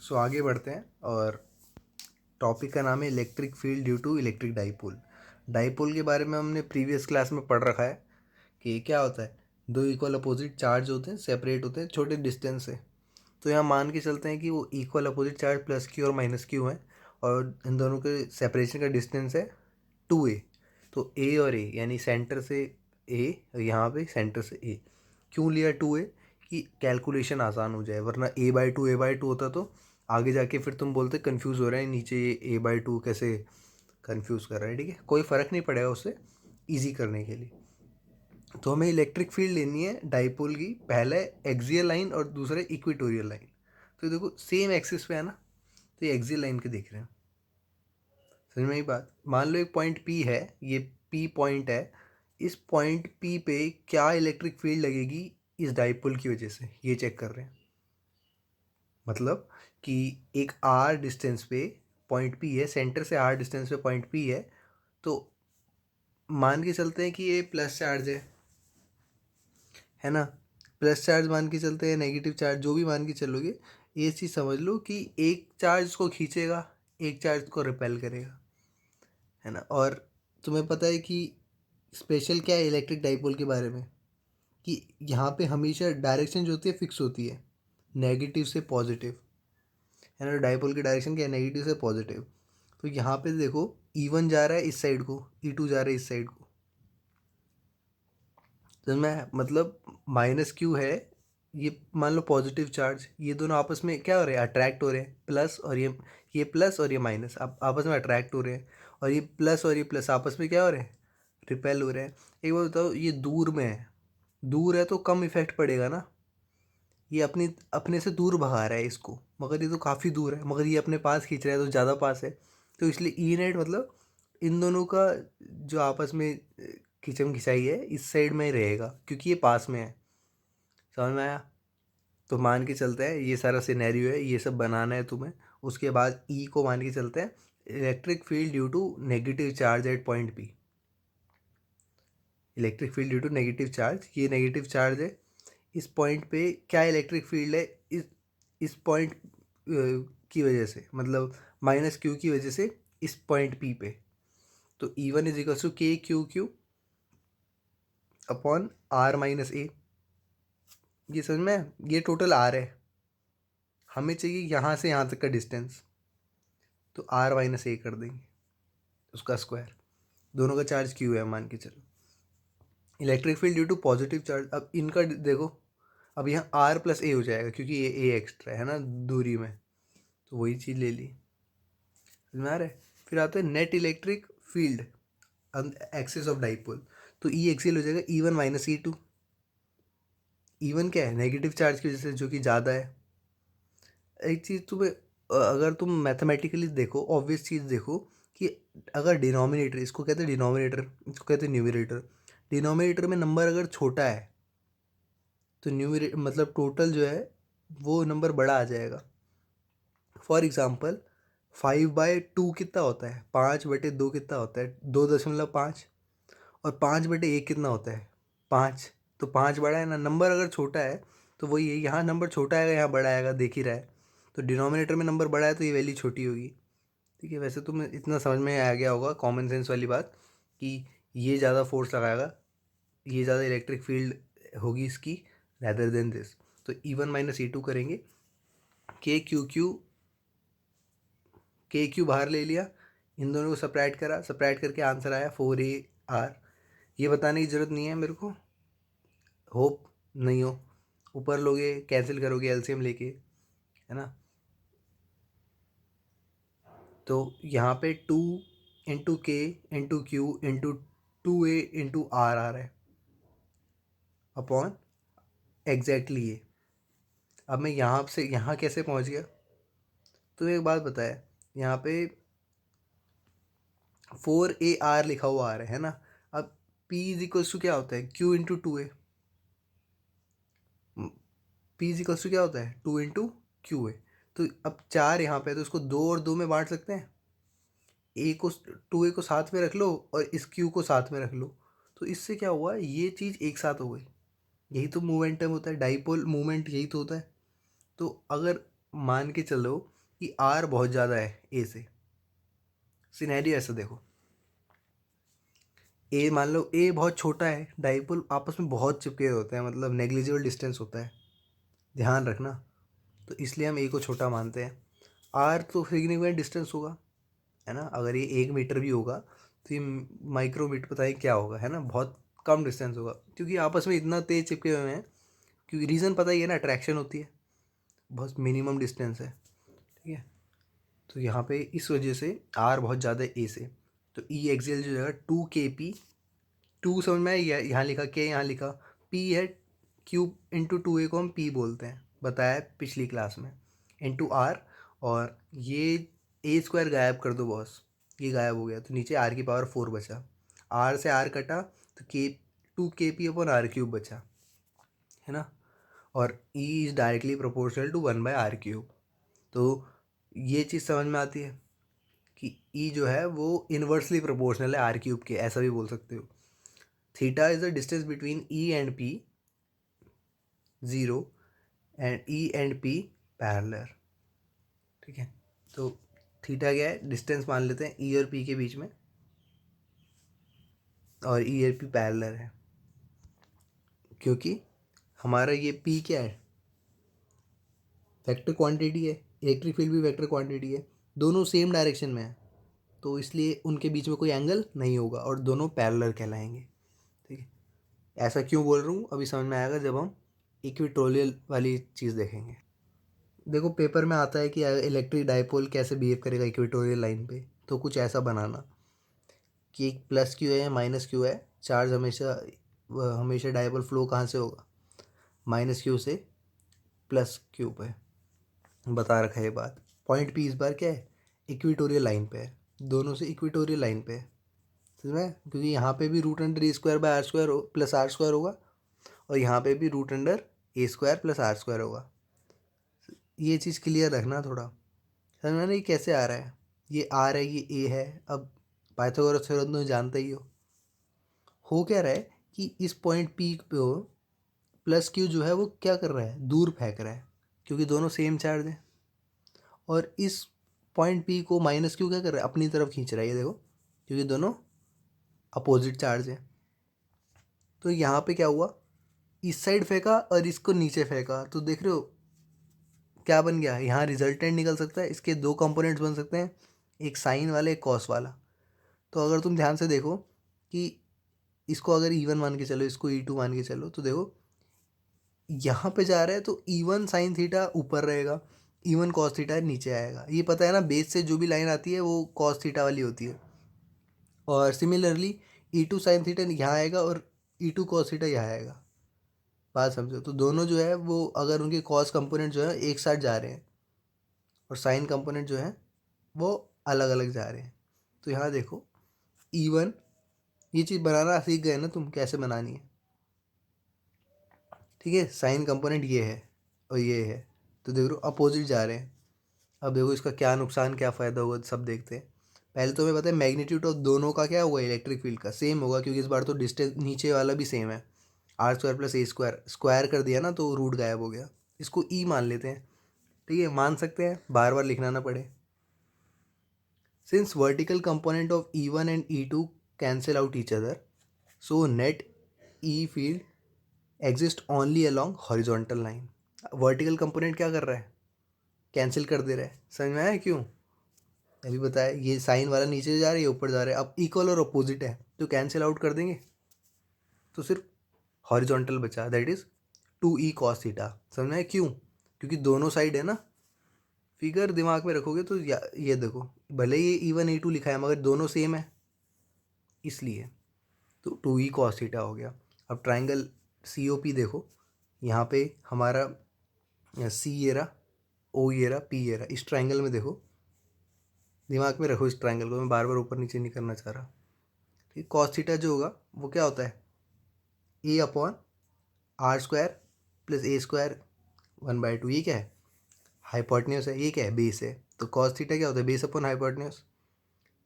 सो आगे बढ़ते हैं और टॉपिक का नाम है electric field due to electric dipole. Dipole के बारे में हमने प्रीवियस क्लास में पढ़ रखा है कि ये क्या होता है। दो इक्वल अपोजिट चार्ज होते हैं, सेपरेट होते हैं छोटे डिस्टेंस से। तो यहाँ मान के चलते हैं कि वो equal opposite charge plus Q और माइनस क्यू है और इन दोनों के सेपरेशन का डिस्टेंस है 2a। तो ए और ए यानी सेंटर से ए, यहाँ पे सेंटर से ए क्यों लिया 2a कि कैलकुलेशन आसान हो जाए, वरना a/2 होता तो आगे जाके फिर तुम बोलते कंफ्यूज हो रहे हैं नीचे ये a/2 कैसे कंफ्यूज कर रहा है। ठीक है, कोई फ़र्क नहीं पड़ेगा उससे, इजी करने के लिए। तो हमें इलेक्ट्रिक फील्ड लेनी है डाइपोल की, पहले एक्सियल लाइन और दूसरा इक्वेटोरियल लाइन। तो देखो सेम एक्सिस पे है ना, तो ये एक्सियल लाइन के देख रहे हैं। समझ में ही बात। मान लो एक पॉइंट P है, ये P पॉइंट है, इस पॉइंट P पे क्या इलेक्ट्रिक फील्ड लगेगी इस डाइपोल की वजह से, ये चेक कर रहे हैं। मतलब कि एक R डिस्टेंस पे पॉइंट P है, सेंटर से R डिस्टेंस पे पॉइंट P है, तो मान के चलते हैं कि ये प्लस चार्ज है ना। प्लस चार्ज मान के चलते हैं, नेगेटिव चार्ज जो भी मान के चलोगे, ये चीज़ समझ लो कि एक चार्ज को खींचेगा, एक चार्ज को रिपेल करेगा, है ना। और तुम्हें पता है कि स्पेशल क्या है इलेक्ट्रिक डाइपोल के बारे में, कि यहाँ पे हमेशा डायरेक्शन जो होती है फिक्स होती है, नेगेटिव से पॉजिटिव, है ना। डाइपोल की डायरेक्शन क्या है, नेगेटिव से पॉजिटिव। तो यहाँ पे देखो E1 जा रहा है इस साइड को, E2 जा रहा है इस साइड को। तो मैं मतलब माइनस क्यू है, ये मान लो पॉजिटिव चार्ज, ये दोनों आपस में क्या हो रहे हैं, अट्रैक्ट हो रहे हैं। प्लस और ये प्लस और ये माइनस आप आपस में अट्रैक्ट हो रहे हैं, और ये प्लस और ये प्लस आपस में क्या हो रहे हैं, रिपेल हो रहे हैं। एक बार बताओ, ये दूर में है, दूर है तो कम इफेक्ट पड़ेगा ना। ये अपनी अपने से दूर भगा रहा है इसको, मगर ये तो काफ़ी दूर है, मगर ये अपने पास खींच रहा है तो ज़्यादा पास है। तो इसलिए ई नेट मतलब इन दोनों का जो आपस में खिंचम खिंचाई है इस साइड में ही रहेगा, क्योंकि ये पास में है। समझ में आया। तो मान के चलते हैं ये सारा सिनेरियो है, ये सब बनाना है तुम्हें। उसके बाद ई को मान के चलते हैं electric field due to negative charge at point P. Electric field due to negative charge, ये नेगेटिव चार्ज है, इस पॉइंट पे क्या इलेक्ट्रिक फील्ड है, इस पॉइंट की वजह से, मतलब माइनस क्यू की वजह से इस पॉइंट पी पे। तो E1 is equal to KQQ upon R-A। ये समझ में, ये टोटल R है, हमें चाहिए यहाँ से यहाँ तक का डिस्टेंस, तो R-A कर देंगे उसका स्क्वायर। दोनों का चार्ज Q है मान के चलो। Electric field due to positive charge, अब इनका देखो, अब यहाँ R+A हो जाएगा क्योंकि ये A एक्स्ट्रा है ना दूरी में, तो वही चीज़ ले ली। समझ में आ रहा है। फिर आता है net electric field axis of dipole. तो ई एक्सियल हो जाएगा E1 माइनस E2। E1 क्या है, नेगेटिव चार्ज की वजह से, जो कि ज़्यादा है। एक चीज़ तुम्हें अगर तुम मैथमेटिकली देखो, ऑब्वियस चीज़ देखो कि अगर डिनोमिनेटर, इसको कहते हैं डिनोमिनेटर, इसको कहते हैं न्यूमरेटर, डिनोमिनेटर में नंबर अगर छोटा है तो न्यूमरेटर मतलब टोटल जो है वो नंबर बड़ा आ जाएगा। फॉर एग्ज़ाम्पल 5/2 कितना होता है, 5/2 कितना होता है, 2.5। और 5/1 कितना होता है, 5। तो 5 बड़ा है ना, नंबर अगर छोटा है तो वही है, यहाँ नंबर छोटा आएगा यहाँ बड़ा आएगा, देख ही रहा है। तो डिनोमिनेटर में नंबर बड़ा है तो ये वैल्यू छोटी होगी। ठीक है, वैसे तो मैं इतना समझ में आ गया होगा, कॉमन सेंस वाली बात, कि ये ज़्यादा फोर्स लगाएगा, ये ज़्यादा इलेक्ट्रिक फील्ड होगी इसकी रैदर देन दिस। तो E1 माइनस E2 करेंगे, के क्यू बाहर ले लिया, इन दोनों को सपरेट करा, सपरेट करके आंसर आया 4AR। ये बताने की ज़रूरत नहीं है मेरे को, होप नहीं हो। ऊपर लोगे कैंसिल करोगे एलसीएम लेके, है ना। तो यहाँ पे 2 × K × Q × 2A × R आ रहा है अपॉन एग्जैक्टली ये। अब मैं यहाँ से यहाँ कैसे पहुँच गया, तो एक बात बताया, यहाँ पे 4AR लिखा हुआ आ रहा है ना। अब P इज इक्वल्स टू क्या होता है, Q × 2A। P is equals to क्या होता है, 2 × QA। तो अब 4 यहाँ पे है तो इसको 2 और 2 में बांट सकते हैं। ए को 2A को साथ में रख लो और इस Q को साथ में रख लो, तो इससे क्या हुआ, ये चीज़ एक साथ हो गई। यही तो मोमेंटम होता है, डाइपोल मोमेंट यही तो होता है। तो अगर मान के चलो कि आर बहुत ज़्यादा है ए से। सिनेरियो ऐसा देखो, ए मान लो ए बहुत छोटा है, डाइपोल आपस में बहुत चिपके हुए होते हैं, मतलब नेग्लिजिबल डिस्टेंस होता है, ध्यान रखना। तो इसलिए हम ए को छोटा मानते हैं। आर तो सिग्निफिकेंट डिस्टेंस होगा, है ना। अगर ये 1 मीटर भी होगा तो ये माइक्रोमीटर पता है क्या होगा, है ना, बहुत कम डिस्टेंस होगा, क्योंकि आपस में इतना तेज चिपके हुए हैं। क्योंकि रीज़न पता ही है ना, अट्रैक्शन होती है, बहुत मिनिमम डिस्टेंस है, ठीक है। तो यहाँ पे इस वजह से आर बहुत ज़्यादा है ए से। तो ई एक्सियल जो है 2 kp, 2 समझ में आया, यहाँ लिखा के, यहाँ लिखा पी है, क्यूब इंटू 2a को हम पी बोलते हैं, बताया है पिछली क्लास में, इंटू आर। और ये ए स्क्वायर गायब कर दो बॉस, ये गायब हो गया तो नीचे आर की पावर 4 बचा, आर से आर कटा तो के 2 kp/r³ बचा, है ना। और E is directly proportional to 1/r³। तो ये चीज़ समझ में आती है कि ई जो है वो इन्वर्सली प्रोपोर्शनल है r³ के, ऐसा भी बोल सकते हो। Theta is the distance between E and P 0 and E and P parallel, ठीक है। तो थीटा क्या है, डिस्टेंस मान लेते हैं ई और पी के बीच में, और ई और पी पैरेलल है, क्योंकि हमारा ये पी क्या है, वेक्टर क्वांटिटी है, इलेक्ट्रिक फील्ड भी वेक्टर क्वांटिटी है, दोनों सेम डायरेक्शन में है, तो इसलिए उनके बीच में कोई एंगल नहीं होगा और दोनों पैरेलल कहलाएंगे, ठीक है। ऐसा क्यों बोल रहा हूँ अभी समझ में आएगा जब हम इक्वेटोरियल वाली चीज़ देखेंगे। देखो पेपर में आता है कि इलेक्ट्रिक डाइपोल कैसे बिहेव करेगा इक्वेटोरियल लाइन पे, तो कुछ ऐसा बनाना कि एक प्लस क्यू है या माइनस क्यू है, चार्ज हमेशा डाइपोल फ्लो कहाँ से होगा, माइनस क्यू से प्लस क्यू पे, बता रखा है ये बात। पॉइंट पी इस बार क्या है, इक्वेटोरियल लाइन पे है, दोनों से इक्वेटोरियल लाइन पे है, समझ में, क्योंकि यहाँ पे भी √e² प्लस आर स्क्वायर होगा, और यहाँ पे भी √a² प्लस आर स्क्वायर होगा। ये चीज़ क्लियर रखना थोड़ा, समझ में नहीं कैसे आ रहा है, ये आर है ये ए है। अब पाइथागोरस थ्योरम तो जानते ही हो क्या रहा है कि इस पॉइंट पी पे हो प्लस क्यू जो है वो क्या कर रहा है, दूर फेंक रहा है, क्योंकि दोनों सेम चार्ज है। और इस पॉइंट पी को माइनस क्यू क्या कर रहा है, अपनी तरफ खींच रहा है, ये देखो, क्योंकि दोनों अपोजिट चार्ज है। तो यहाँ पे क्या हुआ, इस साइड फेंका और इसको नीचे फेंका, तो देख रहे हो क्या बन गया, यहाँ रिजल्टेंट निकल सकता है, इसके दो कंपोनेंट्स बन सकते हैं, एक साइन वाला एक कॉस वाला। तो अगर तुम ध्यान से देखो कि इसको अगर E1 मान के चलो, इसको E2 मान के चलो, तो देखो यहाँ पे जा रहा है तो E1 साइन थीटा ऊपर रहेगा, E1 कॉस थीटा नीचे आएगा। ये पता है ना, बेस से जो भी लाइन आती है वो कॉस थीटा वाली होती है। और सिमिलरली E2 साइन थीटा यहाँ आएगा और E2 कॉस थीटा यहाँ आएगा। बात समझो, तो दोनों जो है वो अगर उनके कॉस कंपोनेंट जो है एक साथ जा रहे हैं और साइन कंपोनेंट जो है वो अलग अलग जा रहे हैं, तो यहाँ देखो E1, ये चीज़ बनाना सीख गए ना तुम, कैसे बनानी है, ठीक है। साइन कंपोनेंट ये है और ये है, तो देखो अपोजिट जा रहे हैं। अब देखो इसका क्या नुकसान क्या फ़ायदा होगा, सब देखते हैं। पहले तो हमें पता है मैग्नीट्यूड ऑफ दोनों का क्या होगा, इलेक्ट्रिक फील्ड का सेम होगा, क्योंकि इस बार तो डिस्टेंस नीचे वाला भी सेम है, r² + a², स्क्वायर कर दिया ना तो रूट गायब हो गया। इसको ई मान लेते हैं, ठीक है, मान सकते हैं, बार बार लिखना ना पड़े। Since vertical component of E1 and E2 cancel out each other, so net E field exist only along horizontal line. Vertical component क्या कर रहा है, कैंसिल कर दे रहा है, समझ में आया क्यों, अभी बताया। ये साइन वाला नीचे जा रहा है, ये ऊपर जा रहा है, अब इक्वल और अपोजिट है तो कैंसिल आउट कर देंगे, तो सिर्फ हॉरिजॉन्टल बचा, that is 2e cos theta. समझ में आया क्यों, क्योंकि दोनों साइड है ना, फिगर दिमाग में रखोगे तो ये देखो, भले ही E1 E2 लिखा है मगर दोनों सेम है, इसलिए तो 2e cos थीटा हो गया। अब ट्राइंगल COP देखो, यहाँ पे हमारा सी ये रहा, ओ ये रहा, पी ये रहा, इस ट्राइंगल में देखो, दिमाग में रखो इस ट्राइंगल को, मैं बार बार ऊपर नीचे नहीं करना चाह रहा, ठीक। कॉस थीटा जो होगा वो क्या होता है, a/r² + a² 1/2, ये क्या है, हाइपोटेन्यूस है, ये क्या है, बेस है। तो कॉस थीटा क्या होता है, बेस अपॉन हाइपोटेन्यूस।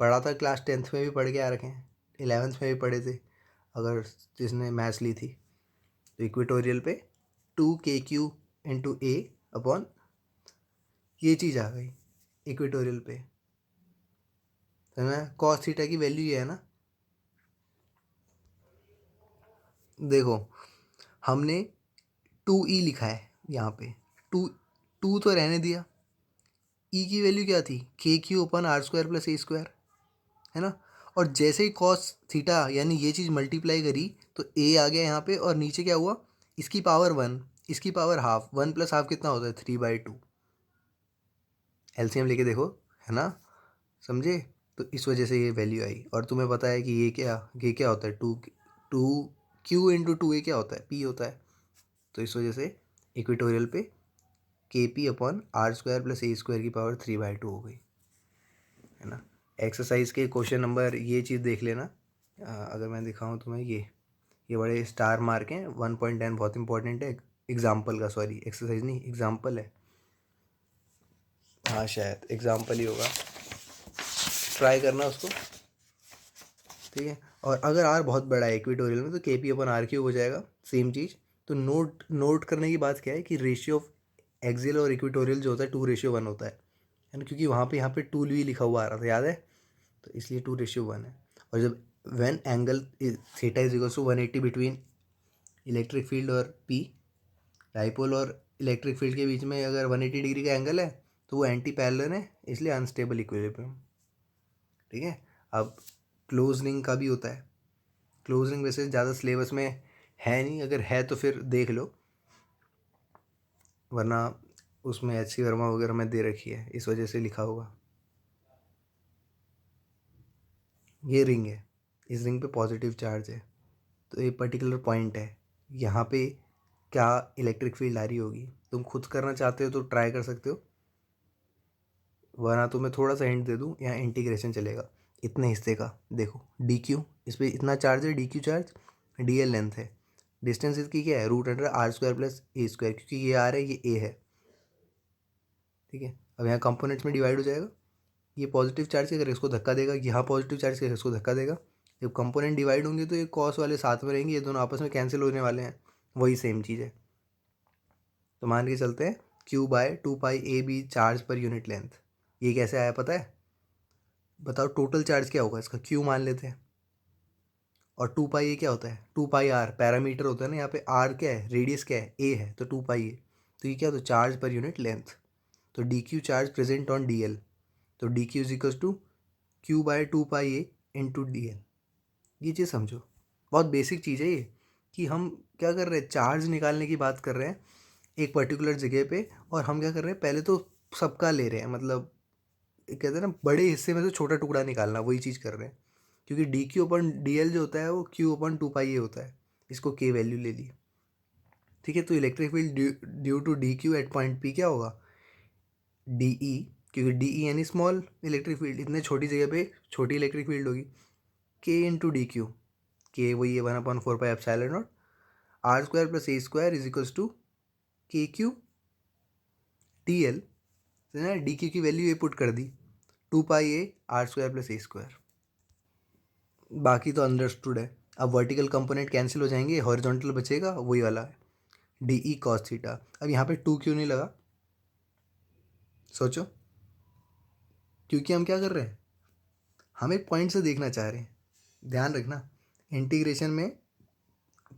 पढ़ा था क्लास 10th में भी, पढ़ के आ रखे हैं, 11th में भी पढ़े थे अगर जिसने मैथ्स ली थी। तो इक्वेटोरियल पे 2kq × a अपॉन ये चीज़ आ गई, इक्वेटोरियल पे, समझ में? कॉस थीटा की वैल्यू ये है ना, देखो हमने 2e लिखा है यहाँ पे, टू टू तो रहने दिया, ई की वैल्यू क्या थी, K Q upon R square plus A square, है ना। और जैसे ही कॉस थीटा यानी ये चीज़ मल्टीप्लाई करी तो ए आ गया यहाँ पे, और नीचे क्या हुआ, इसकी पावर 1, इसकी पावर हाफ, 1 प्लस हाफ कितना होता है 3/2, एलसीएम लेके देखो, है ना, समझे। तो इस वजह से ये वैल्यू आई। और तुम्हें पता है कि ये क्या होता है, two two Q into two A क्या होता है, पी होता है। तो इस वजह से इक्वेटोरियल पे K P upon R square plus A square की पावर 3/2 हो गई, है ना। एक्सरसाइज के क्वेश्चन नंबर ये चीज़ देख लेना। अगर मैं दिखाऊं तुम्हें, ये बड़े स्टार मार्क हैं, 1.10 बहुत इंपॉर्टेंट है, एग्जाम्पल का, सॉरी एक्सरसाइज नहीं एग्जाम्पल है, हाँ शायद एग्जाम्पल ही होगा, ट्राई करना उसको, ठीक है। और अगर आर बहुत बड़ा है इक्वेटोरियल में तो के पी अपन आर क्यूब हो जाएगा, सेम चीज़। तो नोट नोट करने की बात क्या है कि रेशियो ऑफ एक्सियल और इक्वेटोरियल जो होता है 2:1 होता है ना, क्योंकि वहाँ पे यहाँ पे 2 भी लिखा हुआ आ रहा था, याद है, तो इसलिए 2:1 है। और जब when angle theta is equal to 180 between electric field और पी, डाइपोल और इलेक्ट्रिक फील्ड के बीच में अगर 180 डिग्री का एंगल है तो वो एंटी पैरेलल है, इसलिए अनस्टेबल इक्विलिब्रियम, ठीक है। अब क्लोज रिंग का भी होता है, क्लोज रिंग वैसे ज़्यादा सिलेबस में है नहीं, अगर है तो फिर देख लो, वरना उसमें एच सी वर्मा वगैरह में दे रखी है, इस वजह से लिखा होगा। ये रिंग है, इस रिंग पे पॉजिटिव चार्ज है, तो ये पर्टिकुलर पॉइंट है, यहाँ पे क्या इलेक्ट्रिक फील्ड आ रही होगी, तुम खुद करना चाहते हो तो ट्राई कर सकते हो, वरना तो मैं थोड़ा सा हिंट दे दूँ, यहाँ इंटीग्रेशन चलेगा इतने हिस्से का, देखो डी क्यू, इस पर इतना चार्ज है, D Q charge, D L length है, डिस्टेंस इसकी क्या है √r² प्लस ए स्क्वायर, क्योंकि ये आर है ये ए है, ठीक है। अब यहाँ कंपोनेंट्स में डिवाइड हो जाएगा, ये पॉजिटिव चार्ज के अगर इसको धक्का देगा, यहाँ पॉजिटिव चार्ज के इसको धक्का देगा, जब कंपोनेंट डिवाइड होंगे तो ये कॉस वाले साथ में रहेंगे, ये दोनों आपस में कैंसिल होने वाले हैं, वही सेम चीज़ है। तो मान के चलते हैं Q/2πAB charge per unit length, ये कैसे आया पता है, बताओ टोटल चार्ज क्या होगा इसका, Q मान लेते हैं, और 2π ये क्या होता है, 2πr पैरामीटर होता है ना, यहाँ पे r क्या है, रेडियस क्या है, a है, तो 2π a, तो ये क्या, तो चार्ज पर यूनिट लेंथ, तो D Q charge present on D L, तो D Q is equal to Q/2πA into D L. ये चीज़ समझो, बहुत बेसिक चीज़ है ये, कि हम क्या कर रहे हैं, चार्ज निकालने की बात कर रहे हैं एक पर्टिकुलर जगह पे, और हम क्या कर रहे हैं, पहले तो सबका ले रहे हैं, मतलब कहते हैं ना बड़े हिस्से में से छोटा टुकड़ा निकालना, वही चीज़ कर रहे हैं, क्योंकि डी क्यू अपन डी एल जो होता है वो Q/2πA होता है, इसको के वैल्यू ले ली, ठीक है। तो electric field due to D Q at point P क्या होगा, डी ई, क्योंकि डी ई यानी स्मॉल इलेक्ट्रिक फील्ड, इतने छोटी जगह पे छोटी इलेक्ट्रिक फील्ड होगी, के इंटू डी क्यू, के वही है 1/4πε0, r² plus A square is equals to K Q D L, D Q की वैल्यू ये पुट कर दी, 2πA r² plus A square, बाकी तो अंडरस्टूड है। अब वर्टिकल कंपोनेंट कैंसिल हो जाएंगे, हॉरिजॉन्टल बचेगा वही वाला है, डी ई कॉस थीटा। अब यहाँ पे 2 क्यों नहीं लगा, सोचो, क्योंकि हम क्या कर रहे हैं, हम एक पॉइंट से देखना चाह रहे हैं, ध्यान रखना, इंटीग्रेशन में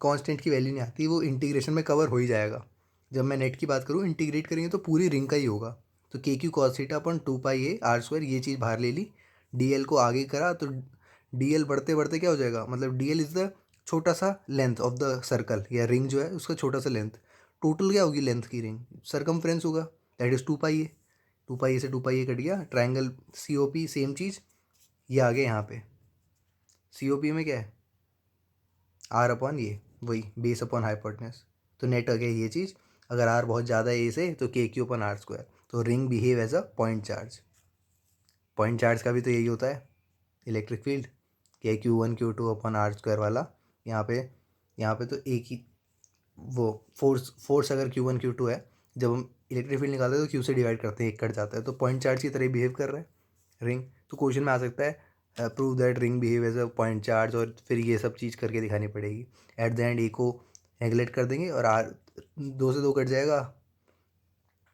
कांस्टेंट की वैल्यू नहीं आती, वो इंटीग्रेशन में कवर हो ही जाएगा, जब मैं नेट की बात करूँ इंटीग्रेट करेंगे तो पूरी रिंग का ही होगा, तो के क्यू कॉस थीटा अपन 2πA r², ये चीज़ बाहर ले ली, डी एल को आगे करा, तो डी एल बढ़ते बढ़ते क्या हो जाएगा, मतलब डी एल इज़ द छोटा सा लेंथ ऑफ द सर्कल या रिंग जो है उसका छोटा सा लेंथ, टोटल क्या होगी लेंथ की रिंग, सरकमफ्रेंस होगा, दैट इज़ 2πA, 2πA से 2πA कट गया, ट्राइंगल COP सेम चीज़, ये आ गया यहाँ पे, COP में क्या है, आर अपॉन ये वही बेस अपॉन हाइपोटेनस, तो नेट आ गया ये चीज़, अगर आर बहुत ज़्यादा है ए से तो के क्यू अपन r², तो ring behave as a point charge, point charge का भी तो यही होता है इलेक्ट्रिक फील्ड, के Q1 Q2 अपन r² वाला, यहाँ पे तो एक ही वो फोर्स अगर Q1 Q2 है, जब हम इलेक्ट्रिक फील्ड निकालते हैं तो Q से डिवाइड करते हैं, एक कट जाता है, तो पॉइंट चार्ज की तरह बिहेव कर रहा है रिंग। तो क्वेश्चन में आ सकता है prove that ring behave as a point charge, और फिर ये सब चीज़ करके दिखानी पड़ेगी, एट द एंड ए को नेगलेक्ट कर देंगे और आर 2 से 2 कट जाएगा,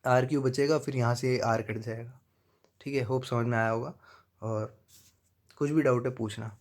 r क्यू बचेगा, फिर यहाँ से r कट जाएगा, ठीक है, होप समझ में आया होगा। और कुछ भी डाउट है पूछना।